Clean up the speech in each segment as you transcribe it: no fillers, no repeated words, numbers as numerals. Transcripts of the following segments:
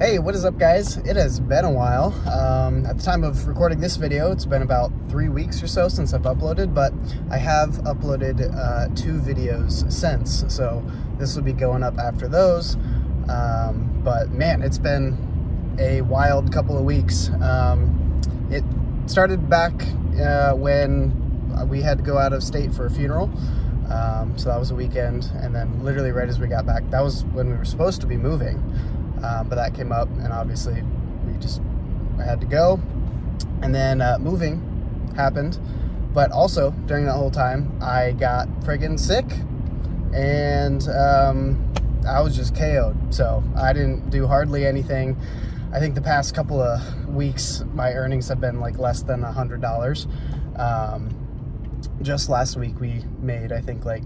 Hey, what is up, guys? It has been a while. At the time of recording this video, it's been about 3 weeks or so since I've uploaded, but I have uploaded 2 videos since, so this will be going up after those. But man, it's been a wild couple of weeks. It started back when we had to go out of state for a funeral. So that was a weekend, and then literally right as we got back, that was when we were supposed to be moving. But that came up, and obviously I had to go. And then moving happened, but also during that whole time I got friggin' sick, and I was just KO'd. So I didn't do hardly anything. I think the past couple of weeks my earnings have been like less than $100. Just last week we made, I think, like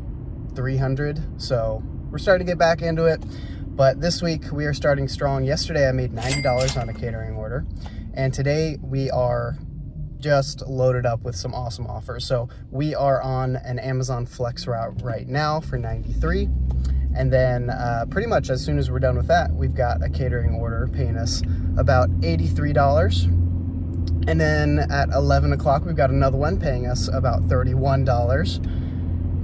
300. So we're starting to get back into it. But this week we are starting strong. Yesterday I made $90 on a catering order, and today we are just loaded up with some awesome offers. So we are on an Amazon Flex route right now for $93, and then pretty much as soon as we're done with that, we've got a catering order paying us about $83. And then at 11 o'clock we've got another one paying us about $31.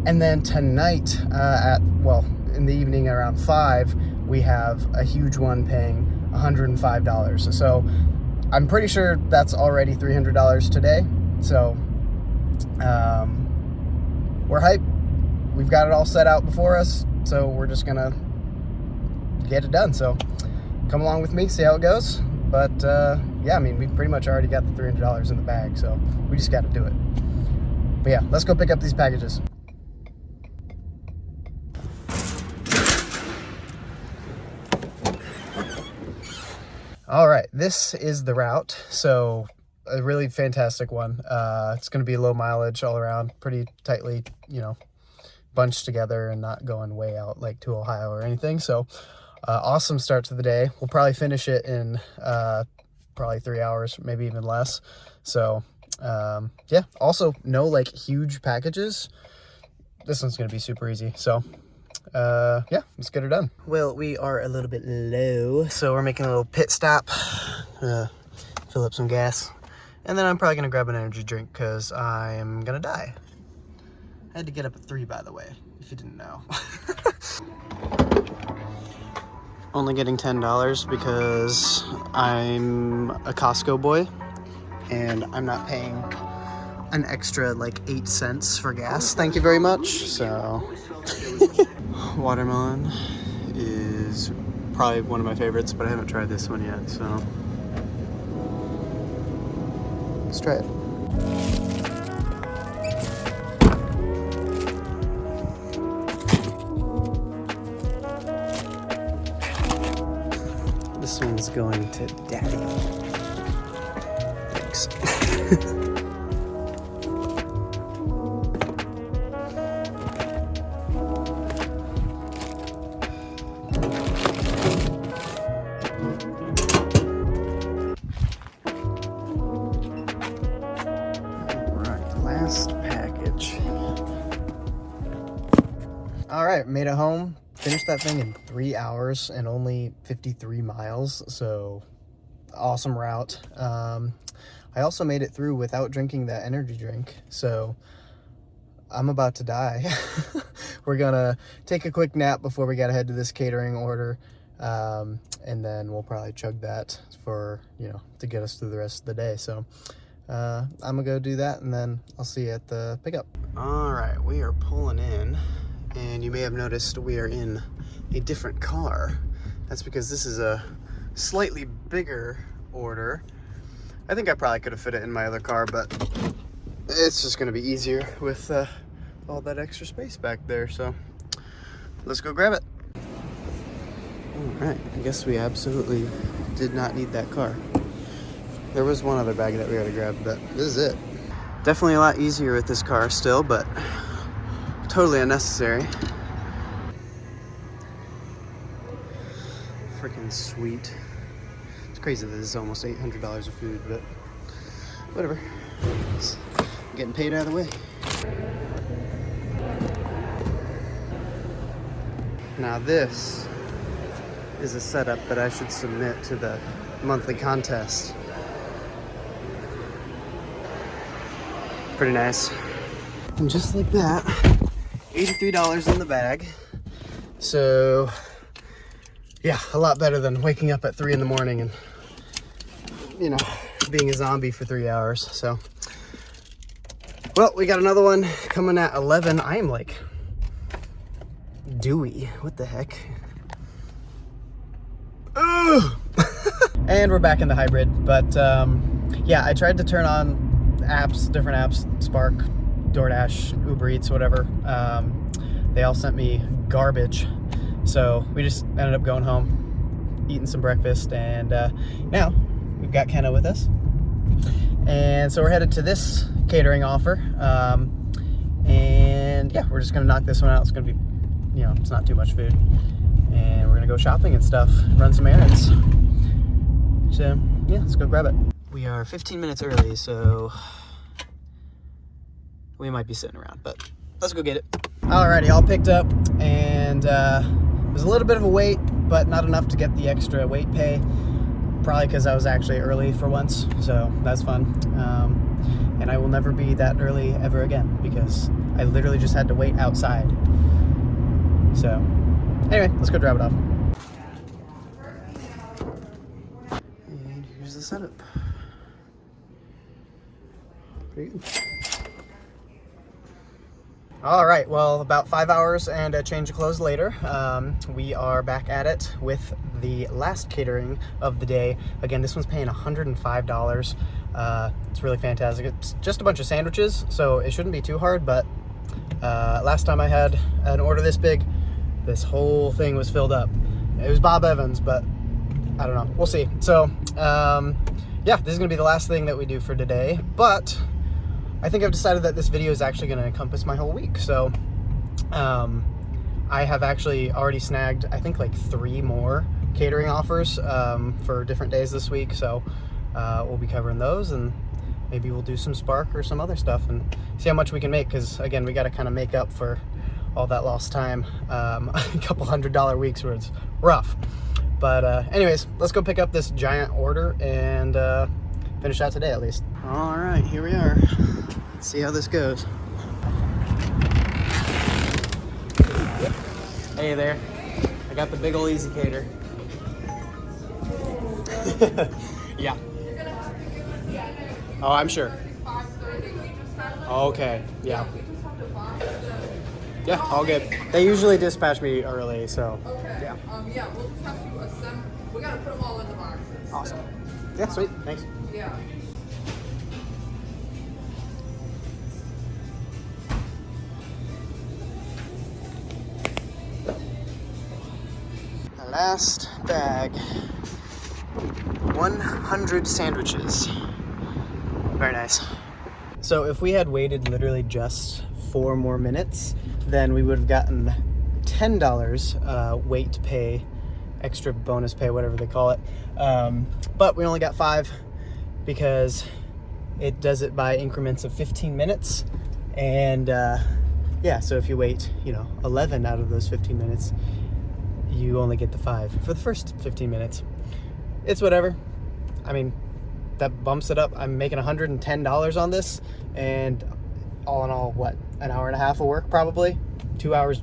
And then tonight in the evening around 5, we have a huge one paying $105. So I'm pretty sure that's already $300 today. So we're hyped. We've got it all set out before us, so we're just gonna get it done. So come along with me, see how it goes. But yeah, I mean, we pretty much already got the $300 in the bag, so we just got to do it. But yeah, let's go pick up these packages. All right, this is the route. So a really fantastic one. It's going to be low mileage all around, pretty tightly, bunched together and not going way out like to Ohio or anything. So awesome start to the day. We'll probably finish it in probably 3 hours, maybe even less. So yeah, also no like huge packages. This one's going to be super easy. So yeah, let's get her done. Well, we are a little bit low, so we're making a little pit stop, fill up some gas, and then I'm probably gonna grab an energy drink because I'm gonna die. I had to get up at 3, by the way, if you didn't know. Only getting $10 because I'm a Costco boy and I'm not paying an extra like 8 cents for gas. Thank you very much. So watermelon is probably one of my favorites, but I haven't tried this one yet, so let's try it. This one's going to Daddy. Thanks. All right, made it home. Finished that thing in 3 hours and only 53 miles. So awesome route. I also made it through without drinking that energy drink. So I'm about to die. We're gonna take a quick nap before we gotta head to this catering order. And then we'll probably chug that for, to get us through the rest of the day. So I'm gonna go do that, and then I'll see you at the pickup. All right, we are pulling in. And you may have noticed we are in a different car. That's because this is a slightly bigger order. I think I probably could have fit it in my other car, but it's just gonna be easier with all that extra space back there. So let's go grab it. All right, I guess we absolutely did not need that car. There was one other bag that we gotta grab, but this is it. Definitely a lot easier with this car still, but totally unnecessary. Freaking sweet. It's crazy that this is almost $800 of food, but whatever. It's getting paid out of the way. Now this is a setup that I should submit to the monthly contest. Pretty nice. And just like that, $83 in the bag. So yeah, a lot better than waking up at 3 in the morning and, you know, being a zombie for 3 hours. So, well, we got another one coming at 11. I am like dewy. What the heck? Ugh. And we're back in the hybrid. But yeah, I tried to turn on apps, different apps, Spark, DoorDash, UberEats, whatever. They all sent me garbage. So we just ended up going home, eating some breakfast, and now we've got Kenna with us. And so we're headed to this catering offer. And yeah, we're just gonna knock this one out. It's gonna be, you know, it's not too much food. And we're gonna go shopping and stuff, run some errands. So yeah, let's go grab it. We are 15 minutes early, so we might be sitting around, but let's go get it. Alrighty, all picked up, and it was a little bit of a wait, but not enough to get the extra wait pay. Probably because I was actually early for once, so that's fun. And I will never be that early ever again because I literally just had to wait outside. So anyway, let's go drop it off. And here's the setup. Pretty good. All right, well, about 5 hours and a change of clothes later, we are back at it with the last catering of the day. Again, this one's paying $105. It's really fantastic. It's just a bunch of sandwiches, so it shouldn't be too hard, but last time I had an order this big, this whole thing was filled up. It was Bob Evans, but I don't know. We'll see. So, yeah, this is going to be the last thing that we do for today, but I think I've decided that this video is actually going to encompass my whole week. So I have actually already snagged, I think, like 3 more catering offers for different days this week. So we'll be covering those, and maybe we'll do some Spark or some other stuff and see how much we can make. Because again, we got to kind of make up for all that lost time. A couple $100 weeks where it's rough. But anyways, let's go pick up this giant order and finish out today at least. All right, here we are. Let's see how this goes. Hey there, I got the big ol' Easy Cater. Yeah. Oh, I'm sure. Okay, yeah. Yeah, all good. They usually dispatch me early, so yeah. Yeah, we'll just have to assemble. We gotta put them all in the boxes. Awesome. Yeah, sweet. Thanks. Yeah. The last bag. 100 sandwiches. Very nice. So if we had waited literally just 4 more minutes, then we would have gotten $10 wait pay, extra bonus pay, whatever they call it. But we only got 5 because it does it by increments of 15 minutes. And yeah, so if you wait, 11 out of those 15 minutes, you only get the 5 for the first 15 minutes. It's whatever. I mean, that bumps it up. I'm making $110 on this, and all in all, what, an hour and a half of work probably? 2 hours?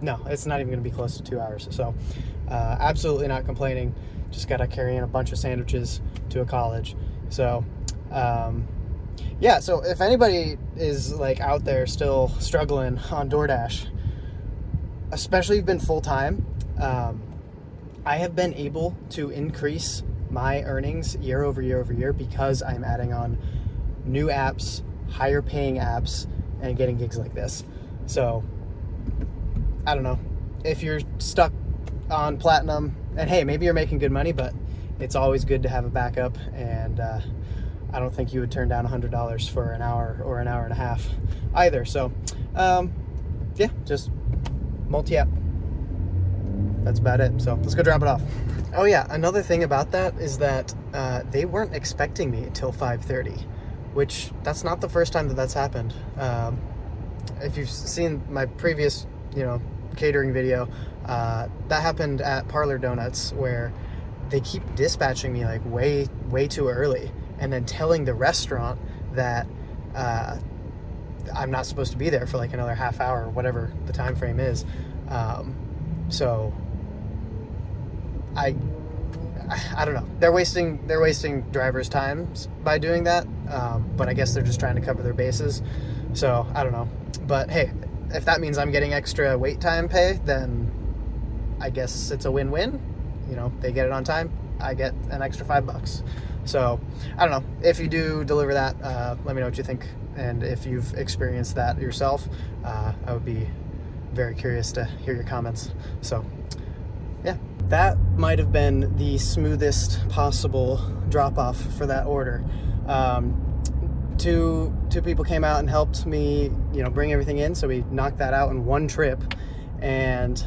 No, it's not even gonna be close to 2 hours. So absolutely not complaining. Just gotta carry in a bunch of sandwiches to a college. So yeah, so if anybody is like out there still struggling on DoorDash, especially if you've been full-time, I have been able to increase my earnings year over year over year because I'm adding on new apps, higher paying apps, and getting gigs like this. So I don't know if you're stuck on platinum, and hey, maybe you're making good money, but it's always good to have a backup. And I don't think you would turn down $100 for an hour or an hour and a half either. So yeah, just multi-app. That's about it. So let's go drop it off. Oh yeah, another thing about that is that they weren't expecting me until 5:30, which that's not the first time that that's happened. If you've seen my previous, catering video, That happened at Parlor Donuts, where they keep dispatching me like way too early, and then telling the restaurant that I'm not supposed to be there for like another half hour or whatever the time frame is. So I don't know. They're wasting drivers' time by doing that. But I guess they're just trying to cover their bases. So I don't know. But hey, if that means I'm getting extra wait time pay, then I guess it's a win-win. You know, they get it on time, I get an extra $5. So I don't know. If you do deliver that, let me know what you think. And if you've experienced that yourself, I would be very curious to hear your comments. So yeah, that might have been the smoothest possible drop-off for that order. Two people came out and helped me, you know, bring everything in. So we knocked that out in one trip. And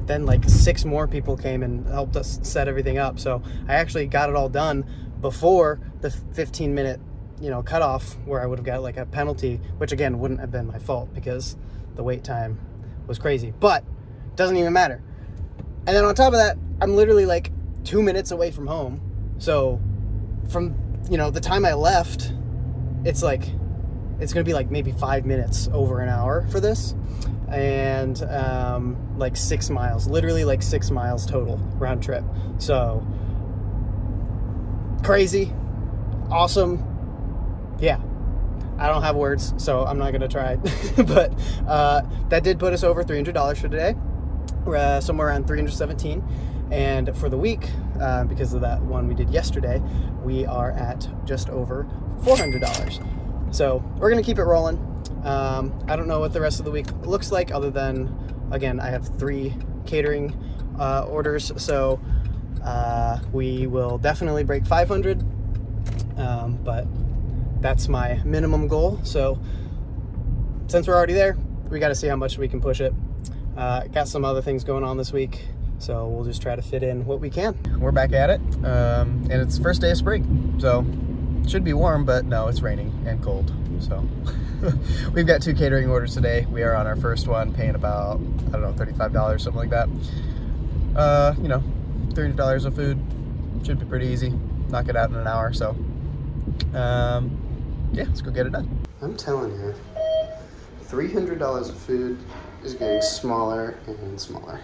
then like 6 more people came and helped us set everything up. So I actually got it all done before the 15-minute, you know, cutoff, where I would have got like a penalty, which again wouldn't have been my fault because the wait time was crazy. But it doesn't even matter. And then on top of that, I'm literally like 2 minutes away from home. So from, you know, the time I left, it's gonna be like maybe 5 minutes over an hour for this. And like 6 miles, literally like 6 miles total round trip. So crazy, awesome. Yeah, I don't have words, so I'm not gonna try. But that did put us over $300 for today. We're somewhere around $317. And for the week, because of that one we did yesterday, we are at just over $400. So we're gonna keep it rolling. I don't know what the rest of the week looks like, other than, again, I have 3 catering orders, so we will definitely break 500, but that's my minimum goal. So since we're already there, we got to see how much we can push it. Got some other things going on this week, so we'll just try to fit in what we can. We're back at it, and it's first day of spring, so it should be warm, but no, it's raining and cold. So we've got 2 catering orders today. We are on our first one, paying about, I don't know, $35, something like that. You know, $30 of food should be pretty easy. Knock it out in an hour. So yeah, let's go get it done. I'm telling you, $300 of food is getting smaller and smaller.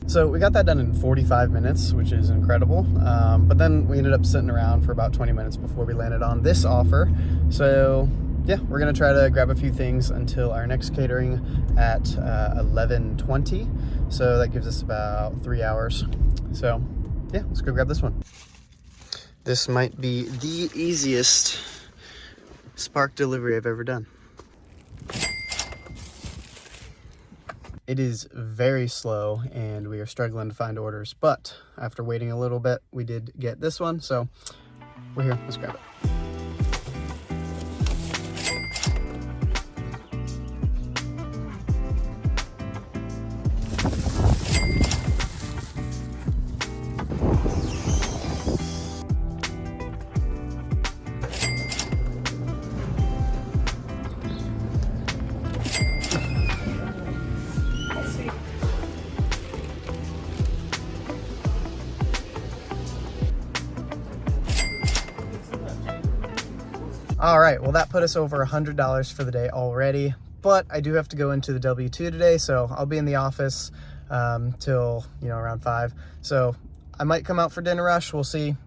So we got that done in 45 minutes, which is incredible. But then we ended up sitting around for about 20 minutes before we landed on this offer. So yeah, we're gonna try to grab a few things until our next catering at 11:20. So that gives us about 3 hours. So yeah, let's go grab this one. This might be the easiest Spark delivery I've ever done. It is very slow and we are struggling to find orders, but after waiting a little bit, we did get this one. So we're here, let's grab it. All right, well, that put us over $100 for the day already, but I do have to go into the W2 today, so I'll be in the office till, you know, around 5. So I might come out for dinner rush, we'll see.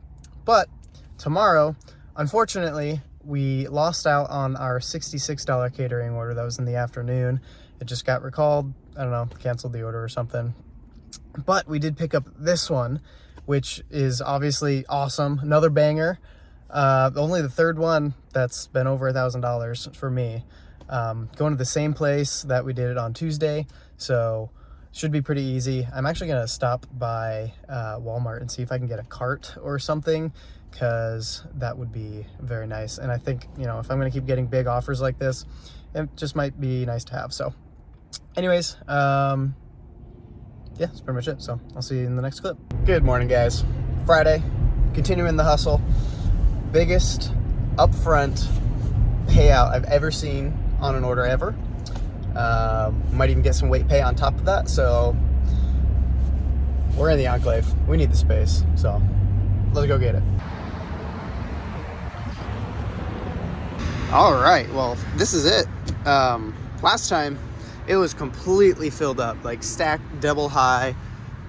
But tomorrow, unfortunately, we lost out on our $66 catering order that was in the afternoon. It just got recalled. I don't know, canceled the order or something. But we did pick up this one, which is obviously awesome. Another banger. Only the third one that's been over $1,000 for me. Going to the same place that we did it on Tuesday, so should be pretty easy. I'm actually gonna stop by Walmart and see if I can get a cart or something, because that would be very nice. And I think, you know, if I'm gonna keep getting big offers like this, it just might be nice to have. So anyways, yeah, that's pretty much it. So I'll see you in the next clip. Good morning, guys. Friday, continuing the hustle. Biggest upfront payout I've ever seen on an order ever. Might even get some weight pay on top of that. So we're in the enclave. We need the space. So let's go get it. All right, well, this is it. Last time it was completely filled up, like stacked double high.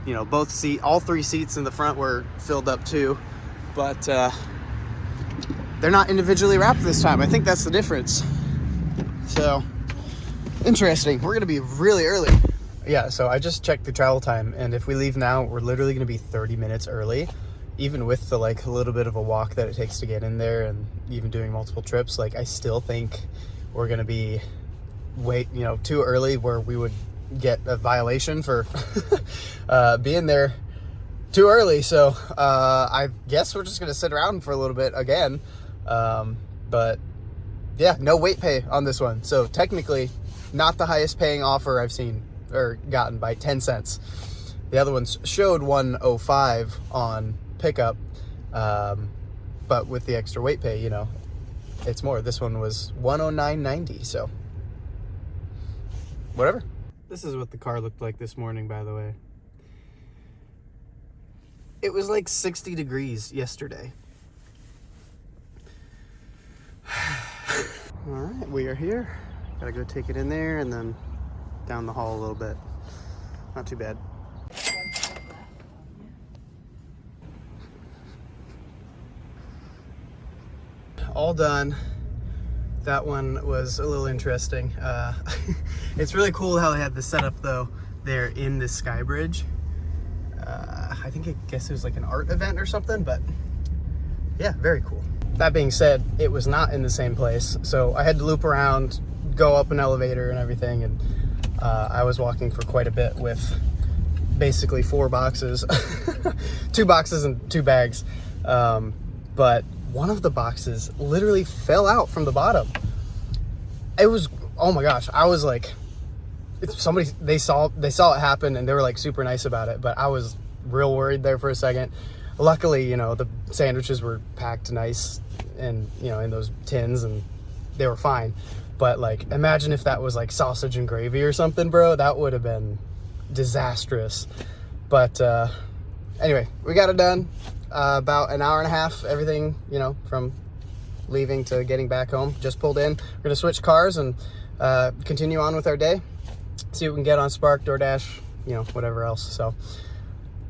You know, all 3 seats in the front were filled up too, but they're not individually wrapped this time. I think that's the difference. So interesting. We're gonna be really early. Yeah, so I just checked the travel time, and if we leave now, we're literally gonna be 30 minutes early. Even with the like a little bit of a walk that it takes to get in there, and even doing multiple trips, like I still think we're gonna be too early, where we would get a violation for being there too early. So I guess we're just gonna sit around for a little bit again. But yeah, no weight pay on this one. So technically not the highest paying offer I've seen or gotten by 10 cents. The other ones showed 105 on pickup, but with the extra weight pay, you know, it's more. This one was 109.90, so whatever. This is what the car looked like this morning, by the way. It was like 60 degrees yesterday. All right, we are here. Gotta go take it in there and then down the hall a little bit. Not too bad. All done. That one was a little interesting. It's really cool how they had the setup though there in the sky bridge. I guess it was like an art event or something, but yeah, very cool. That being said, it was not in the same place, so I had to loop around, go up an elevator and everything, and I was walking for quite a bit with basically 4 boxes, 2 boxes and 2 bags, but one of the boxes literally fell out from the bottom. It was, oh my gosh, I was like, they saw it happen, and they were like super nice about it, but I was real worried there for a second. Luckily, you know, the sandwiches were packed nice and, you know, in those tins, and they were fine. But like, imagine if that was like sausage and gravy or something, bro. That would have been disastrous. But anyway, we got it done. About an hour and a half, everything, you know, from leaving to getting back home. Just pulled in. We're gonna switch cars and continue on with our day. See what we can get on Spark, DoorDash, you know, whatever else. So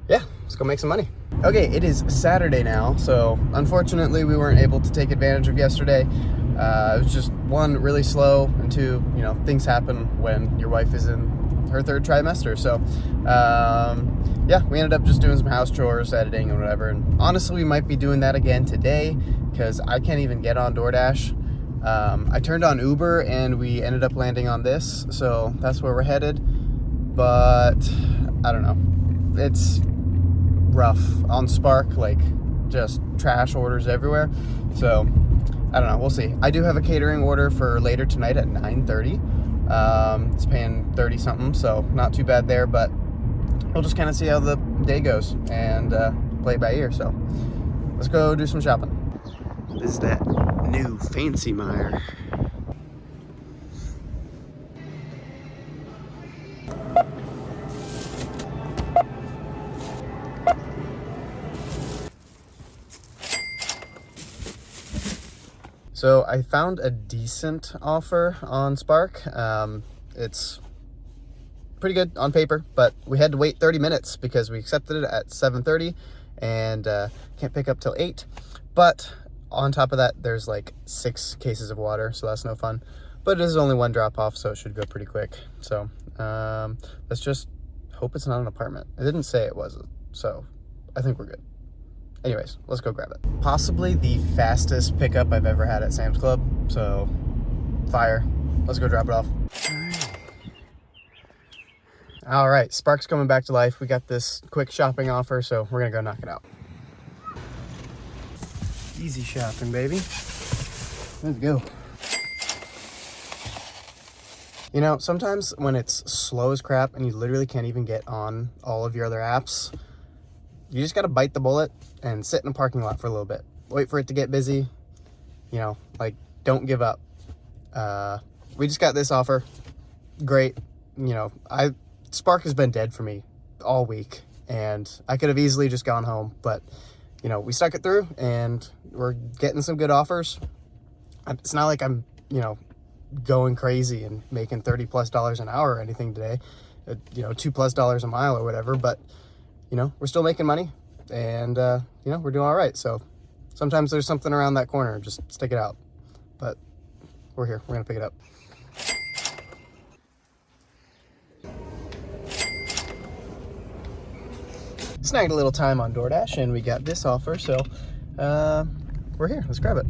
yeah, let's go make some money. Okay, it is Saturday now, so unfortunately we weren't able to take advantage of yesterday. It was just 1, really slow, and 2, you know, things happen when your wife is in her 3rd trimester. So yeah, we ended up just doing some house chores, editing and whatever, and honestly we might be doing that again today because I can't even get on DoorDash. I turned on Uber and we ended up landing on this, so that's where we're headed. But I don't know, it's rough on Spark, like just trash orders everywhere. So I don't know, we'll see. I do have a catering order for later tonight at 9:30. It's paying 30 something, so not too bad there, but we'll just kind of see how the day goes and play it by ear. So let's go do some shopping. This is that new Fancy Meyer. So I found a decent offer on Spark. It's pretty good on paper, but we had to wait 30 minutes because we accepted it at 7:30 and can't pick up till 8. But on top of that, there's like 6 cases of water, so that's no fun. But it is only 1 drop off, so it should go pretty quick. So let's just hope it's not an apartment. It didn't say it was, so I think we're good. Anyways, let's go grab it. Possibly the fastest pickup I've ever had at Sam's Club, so fire. Let's go drop it off. All right, Spark's coming back to life. We got this quick shopping offer, so we're gonna go knock it out. Easy shopping, baby. Let's go. You know, sometimes when it's slow as crap and you literally can't even get on all of your other apps, you just gotta bite the bullet and sit in a parking lot for a little bit. Wait for it to get busy. You know, like, don't give up. We just got this offer. Great. You know, Spark has been dead for me all week, and I could have easily just gone home, but you know, we stuck it through and we're getting some good offers. It's not like I'm, you know, going crazy and making $30+ an hour or anything today, you know, $2+ a mile or whatever, but you know, we're still making money, and you know, we're doing all right. So sometimes there's something around that corner, just stick it out. But we're here, we're gonna pick it up. Snagged a little time on DoorDash and we got this offer, so we're here. Let's grab it.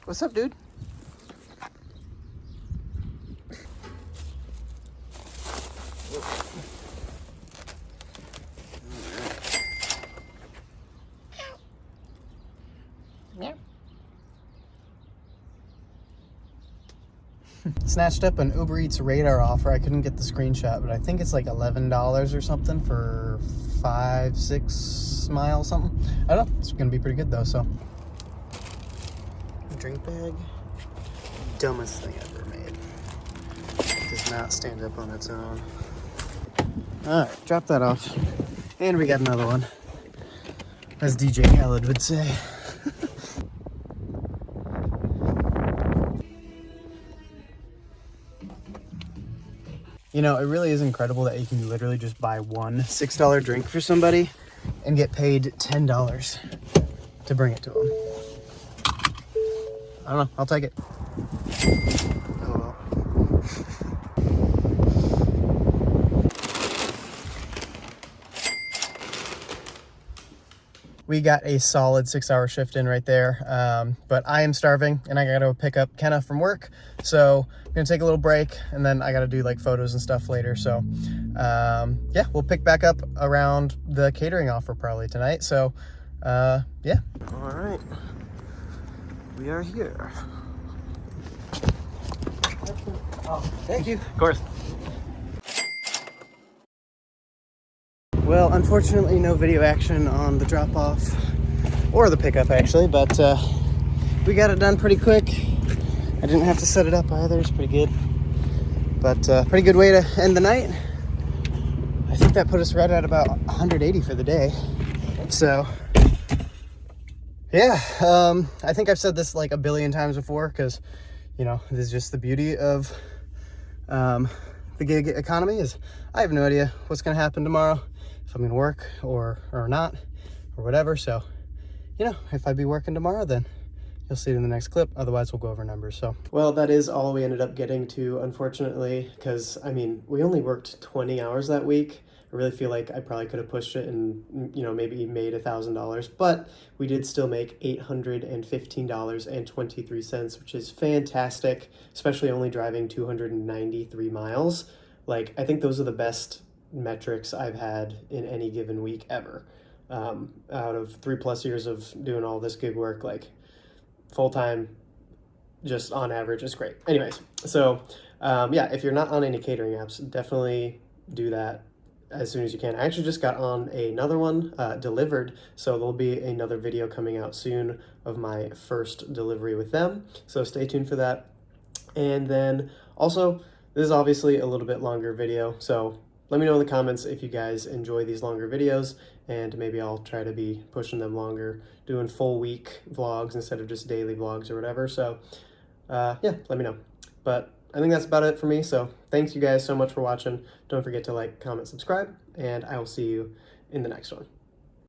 What's up, dude? Snatched up an UberEats radar offer. I couldn't get the screenshot, but I think it's like $11 or something for 5-6 miles, something. I don't know. It's gonna be pretty good though. So, drink bag, dumbest thing ever made. Does not stand up on its own. All right, drop that off, and we got another one, as DJ Khaled would say. You know, it really is incredible that you can literally just buy one $6 drink for somebody and get paid $10 to bring it to them. I don't know, I'll take it. Oh well. We got a solid 6-hour shift in right there, but I am starving and I gotta go pick up Kenna from work. So I'm gonna take a little break, and then I gotta do like photos and stuff later. So yeah, we'll pick back up around the catering offer probably tonight. So yeah. All right, we are here. Oh, thank you. Of course. Well, unfortunately, no video action on the drop-off or the pickup, actually, but we got it done pretty quick. I didn't have to set it up either. It's pretty good, but pretty good way to end the night. I think that put us right at about 180 for the day. So, yeah, I think I've said this like a billion times before, because, you know, this is just the beauty of the gig economy, is I have no idea what's going to happen tomorrow, if I'm gonna work or not, or whatever. So, you know, if I be working tomorrow, then you'll see it in the next clip. Otherwise, we'll go over numbers. So, well, that is all we ended up getting to, unfortunately, because I mean, we only worked 20 hours that week. I really feel like I probably could have pushed it and, you know, maybe made $1,000, but we did still make $815.23, which is fantastic, especially only driving 293 miles. Like, I think those are the best metrics I've had in any given week ever. Out of 3+ years of doing all this gig work, like full-time, just on average, is great. Anyways, so yeah, if you're not on any catering apps, definitely do that as soon as you can. I actually just got on another one, Dlivrd, so there'll be another video coming out soon of my first delivery with them, so stay tuned for that. And then also, this is obviously a little bit longer video, so let me know in the comments if you guys enjoy these longer videos, and maybe I'll try to be pushing them longer, doing full week vlogs instead of just daily vlogs or whatever. So yeah, let me know. But I think that's about it for me. So thanks you guys so much for watching. Don't forget to like, comment, subscribe, and I will see you in the next one.